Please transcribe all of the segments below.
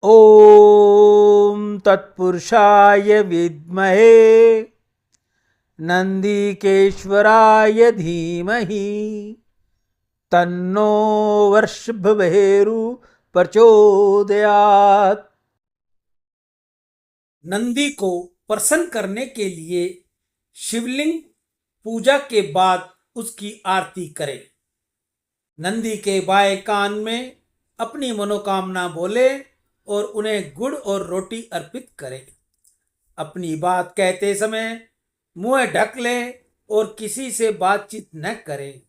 ओम तत्पुरुषाय विद्महे नंदीकेश्वराय धीमहि तन्नो वर्षभवेरु प्रचोदयात्। नंदी को प्रसन्न करने के लिए शिवलिंग पूजा के बाद उसकी आरती करें। नंदी के बाएं कान में अपनी मनोकामना बोले और उन्हें गुड़ और रोटी अर्पित करें। अपनी बात कहते समय मुंह ढक लें और किसी से बातचीत न करें।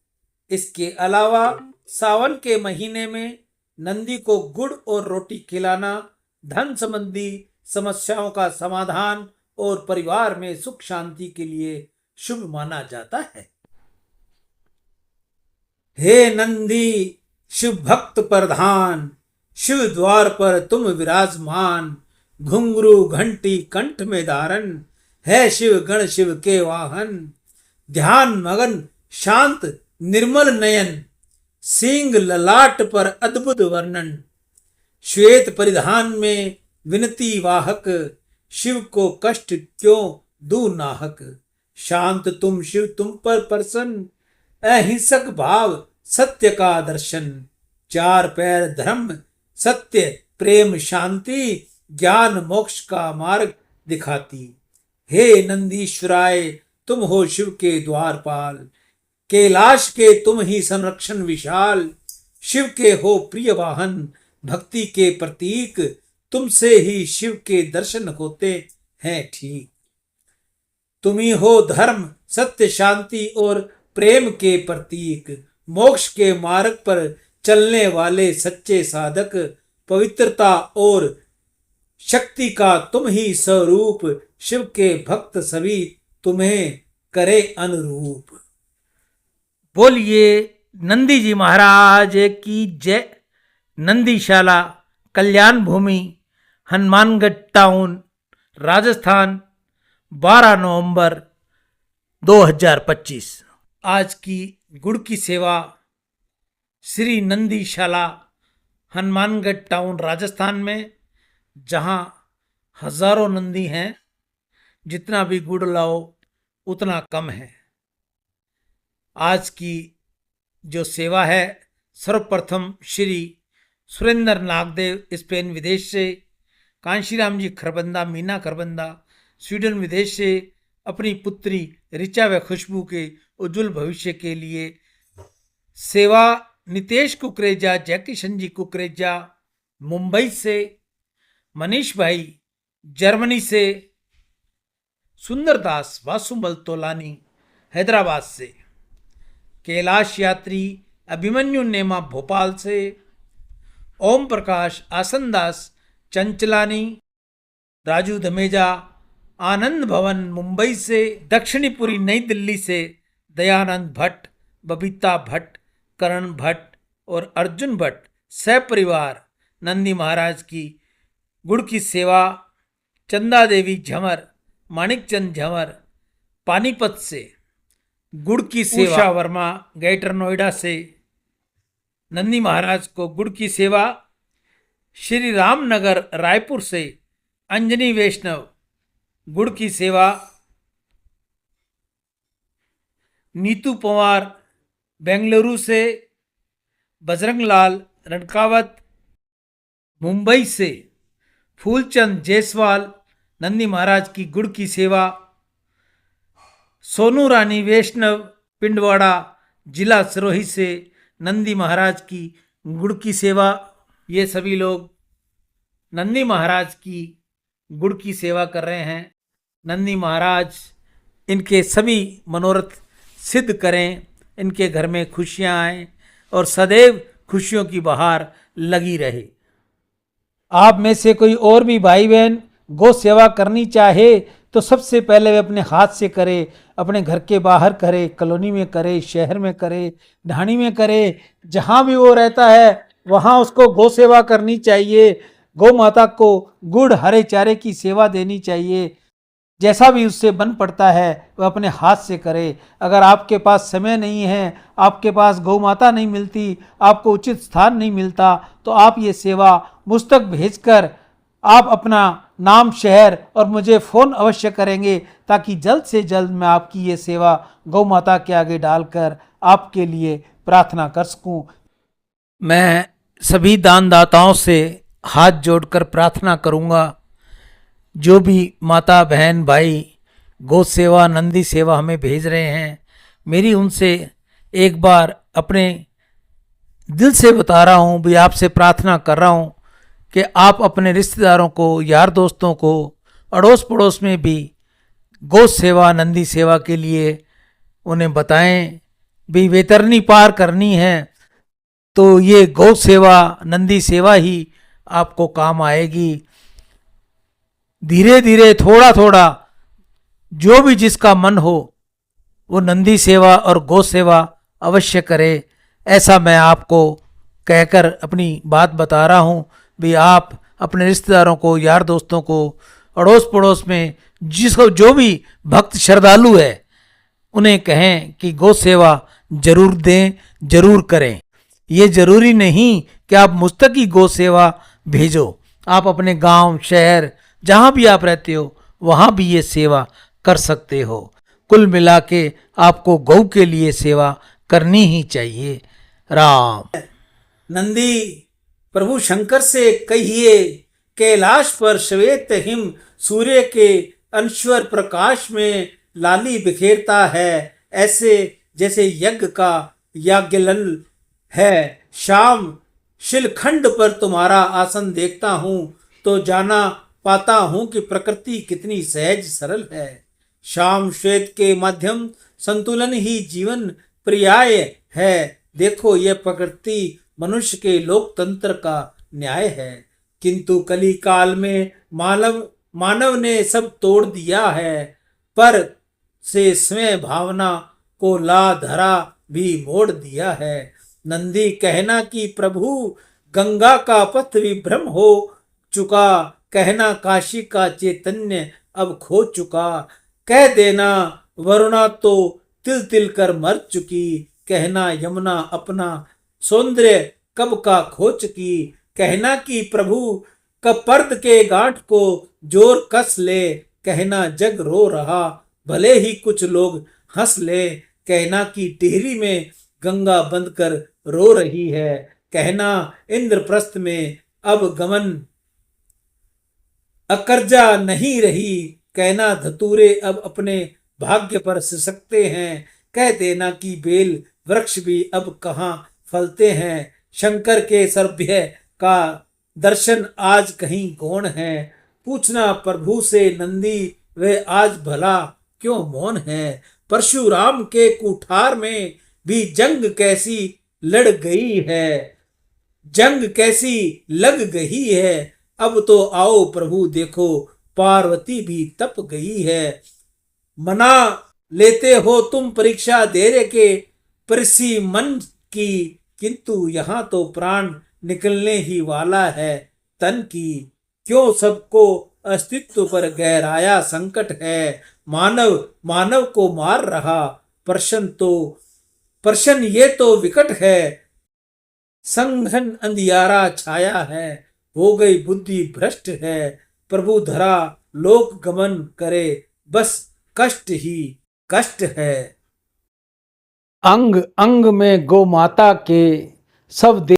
इसके अलावा सावन के महीने में नंदी को गुड़ और रोटी खिलाना धन संबंधी समस्याओं का समाधान और परिवार में सुख शांति के लिए शुभ माना जाता है। हे नंदी शिव भक्त प्रधान, शिव द्वार पर तुम विराजमान, घुंघरू घंटी कंठ में धारण, है शिव गण शिव के वाहन। ध्यान मगन शांत निर्मल नयन, सींग ललाट पर अद्भुत वर्णन। श्वेत परिधान में विनती वाहक, शिव को कष्ट क्यों दू नाहक। शांत तुम शिव तुम पर प्रसन्न, अहिंसक भाव सत्य का दर्शन। चार पैर धर्म सत्य प्रेम शांति, ज्ञान मोक्ष का मार्ग दिखाती। हे नंदीश्वराय तुम हो शिव के द्वारपाल, कैलाश के तुम ही संरक्षण विशाल। शिव के हो प्रिय वाहन, भक्ति के प्रतीक, तुमसे ही शिव के दर्शन होते हैं ठीक। तुम ही हो धर्म सत्य शांति और प्रेम के प्रतीक, मोक्ष के मार्ग पर चलने वाले सच्चे साधक। पवित्रता और शक्ति का तुम ही स्वरूप, शिव के भक्त सभी तुम्हें करे अनुरूप। बोलिए नंदी जी महाराज की जय। नंदीशाला कल्याण भूमि, हनुमानगढ़ टाउन, राजस्थान, 12 नवंबर 2025। आज की गुड़ की सेवा श्री नंदीशाला हनुमानगढ़ टाउन राजस्थान में, जहां हजारों नंदी हैं। जितना भी गुड़ लाओ उतना कम है। आज की जो सेवा है, सर्वप्रथम श्री सुरेंद्र नागदेव स्पेन विदेश से, कांशीराम जी खरबंदा मीना खरबंदा स्वीडन विदेश से अपनी पुत्री ऋचा व खुशबू के उज्जवल भविष्य के लिए सेवा। नितेश कुकरेजा, जयकिशन जी कुकरेजा मुंबई से, मनीष भाई जर्मनी से, सुंदरदास वासुमल तोलानी हैदराबाद से, कैलाश यात्री अभिमन्यु नेमा भोपाल से, ओम प्रकाश आसनदास चंचलानी, राजू धमेजा आनंद भवन मुंबई से, दक्षिणीपुरी नई दिल्ली से, दयानंद भट्ट, बबीता भट्ट, करण भट्ट और अर्जुन भट्ट सपरिवार नंदी महाराज की गुड़ की सेवा। चंदा देवी झमर, माणिकचंद झमर पानीपत से गुड़ की सेवा। उषा वर्मा ग्रेटर नोएडा से नंदी महाराज को गुड़ की सेवा। श्री रामनगर रायपुर से अंजनी वैष्णव गुड़ की सेवा। नीतू पवार बेंगलुरु से, बजरंग लाल रणकावत मुंबई से, फूलचंद जायसवाल नंदी महाराज की गुड़ की सेवा। सोनू रानी वैष्णव पिंडवाड़ा जिला सिरोही से नंदी महाराज की गुड़ की सेवा। ये सभी लोग नंदी महाराज की गुड़ की सेवा कर रहे हैं। नंदी महाराज इनके सभी मनोरथ सिद्ध करें, इनके घर में खुशियां आए और सदैव खुशियों की बहार लगी रहे। आप में से कोई और भी भाई बहन गौ सेवा करनी चाहे तो सबसे पहले वे अपने हाथ से करे, अपने घर के बाहर करे, कॉलोनी में करे, शहर में करे, ढाणी में करे, जहाँ भी वो रहता है वहाँ उसको गौ सेवा करनी चाहिए। गौ माता को गुड़ हरे चारे की सेवा देनी चाहिए। जैसा भी उससे बन पड़ता है वह अपने हाथ से करे। अगर आपके पास समय नहीं है, आपके पास गौ माता नहीं मिलती, आपको उचित स्थान नहीं मिलता, तो आप ये सेवा मुझ तक भेजकर आप अपना नाम, शहर और मुझे फ़ोन अवश्य करेंगे ताकि जल्द से जल्द मैं आपकी ये सेवा गौ माता के आगे डालकर आपके लिए प्रार्थना कर सकूं। मैं सभी दानदाताओं से हाथ जोड़कर प्रार्थना करूंगा, जो भी माता, बहन, भाई गौ सेवा, नंदी सेवा हमें भेज रहे हैं, मेरी उनसे एक बार अपने दिल से बता रहा हूँ भी, आपसे प्रार्थना कर रहा हूँ कि आप अपने रिश्तेदारों को, यार दोस्तों को, अड़ोस पड़ोस में भी गौ सेवा, नंदी सेवा के लिए उन्हें बताएं भी। वैतरणी पार करनी है तो ये गौ सेवा, नंदी सेवा ही आपको काम आएगी। धीरे धीरे, थोड़ा थोड़ा, जो भी जिसका मन हो वो नंदी सेवा और गौ सेवा अवश्य करे, ऐसा मैं आपको कहकर अपनी बात बता रहा हूँ भी। आप अपने रिश्तेदारों को, यार दोस्तों को, अड़ोस पड़ोस में जिसको जो भी भक्त श्रद्धालु है उन्हें कहें कि गौ सेवा जरूर दें, जरूर करें। ये जरूरी नहीं कि आप मुझ तक ही गौ सेवा भेजो, आप अपने गांव, शहर, जहां भी आप रहते हो वहां भी ये सेवा कर सकते हो। कुल मिला के आपको गौ के लिए सेवा करनी ही चाहिए। राम। नंदी, प्रभु शंकर से कहिए, कैलाश पर श्वेत हिम सूर्य के अनश्वर प्रकाश में लाली बिखेरता है, ऐसे जैसे यज्ञ का याज्ञलल है। शाम शिलखंड पर तुम्हारा आसन देखता हूँ तो जाना पाता हूँ कि प्रकृति कितनी सहज सरल है। शाम श्वेत के माध्यम संतुलन ही जीवन पर्याय है। देखो, यह प्रकृति मनुष्य के लोकतंत्र का न्याय है, किंतु कली काल में मानव ने सब तोड़ दिया है। पर से स्वयं भावना को ला धरा भी मोड़ दिया है। नंदी, कहना कि प्रभु गंगा का पथ विभ्रम हो चुका, कहना काशी का चैतन्य अब खो चुका। कह देना वरुणा तो तिल तिल कर मर चुकी, कहना यमुना अपना सौंदर्य कब का खो चुकी। कहना कि प्रभु कपर्द के गांठ को जोर कस ले, कहना जग रो रहा भले ही कुछ लोग हंस ले। कहना कि टिहरी में गंगा बंद कर रो रही है, कहना इंद्रप्रस्थ में अब गमन अकर्जा नहीं रही। कहना धतूरे अब अपने भाग्य पर सिसकते हैं, कह देना कि बेल वृक्ष भी अब कहाँ फलते हैं। शंकर के सभ्य का दर्शन आज कहीं गौण है, पूछना प्रभु से नंदी वे आज भला क्यों मौन है। परशुराम के कुठार में भी जंग कैसी लड़ गई है, जंग कैसी लग गई है। अब तो आओ प्रभु देखो, पार्वती भी तप गई है। मना लेते हो तुम परीक्षा देने के परिसी मन की, किंतु यहाँ तो प्राण निकलने ही वाला है तन की। क्यों सबको अस्तित्व पर गहराया संकट है, मानव को मार रहा प्रश्न ये तो विकट है। संघन अंधियारा छाया है, हो गई बुद्धि भ्रष्ट है। प्रभु धरा लोक गमन करे, बस कष्ट ही कष्ट है। अंग अंग में गौ माता के सब